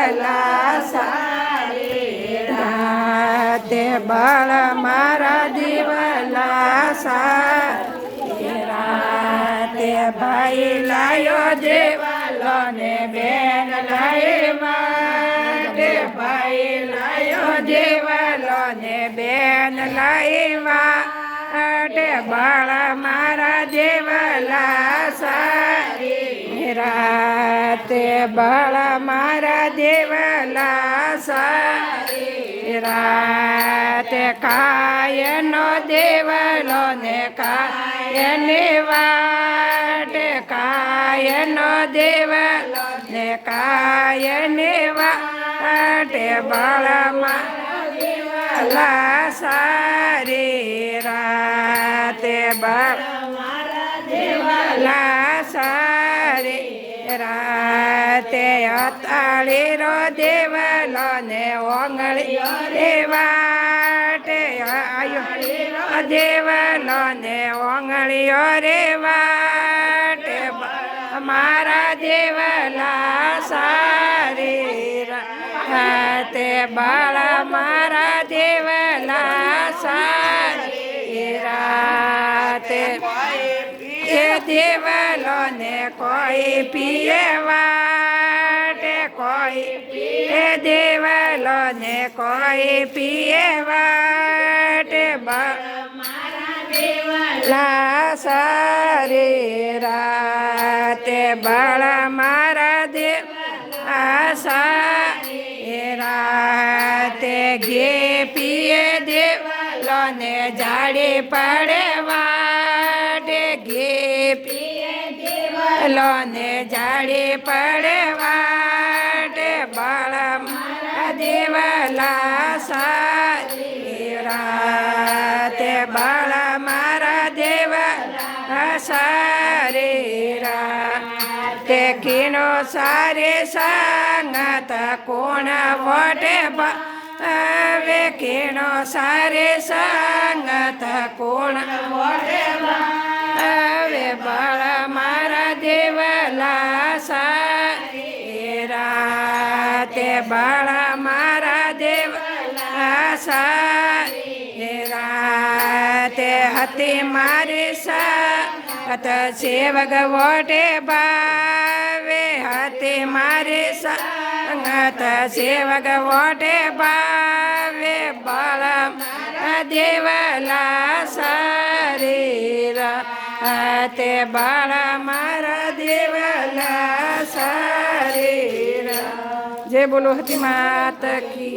દેવલા સારેરા તે બળ મારા દેવલા સારેરા તે ભાઈ લાયો દેવલો ને બેન લાવ્યા તે ભાઈ લાયો દેવલો ને બેન લાવ્યા તે બળ મારા દેવલા સારેરા તે બળ મારા દેવલા સારેરા તે કાયનો દેવલો ને કાયની વાટે કાયનો દેવલો ને કાયની વાટે બળ મારા દેવલા સારેરા તે બળ મારા દેવલા સારેરા તે અતાળી રો દેવલો ને ઓંગળી રે વાટે આયો દેવલો ને ઓંગળીઓ રે વાટે મારા દેવલા સારેરા તે બળ મારા દેવલા સારેરા તે દેવલો ને કોઈ પીએ વાટે કોઈ પીએ દેવલો ને કોઈ પીએ વાટે મારા દેવલા સારેરા તે બળ મારા દેવલા સારેરા તે ઘે પીએ દેવલો ને જાડી પડે વાટે ઘે પીએ દેવલો ને જાડી પડે વાટે બળ મારા દેવલા સારેરા તે બળ મારા દેવલા સારેરા તે કીનો સારે સંગત કોણ વટે હવે કીનો સારે સંગત કોણ વટે હવે બળ મારા દેવલા સારેરા તે બળ મારા દેવલા સારેરા તે હતી મારી સાત સેવક વટે ભાવે હતી મારી સંગત સેવક વટે ભાવે બળ દેવલા સારેરા તે બળ મારા દેવલા સારેરા જય બોલો હતી માત કી।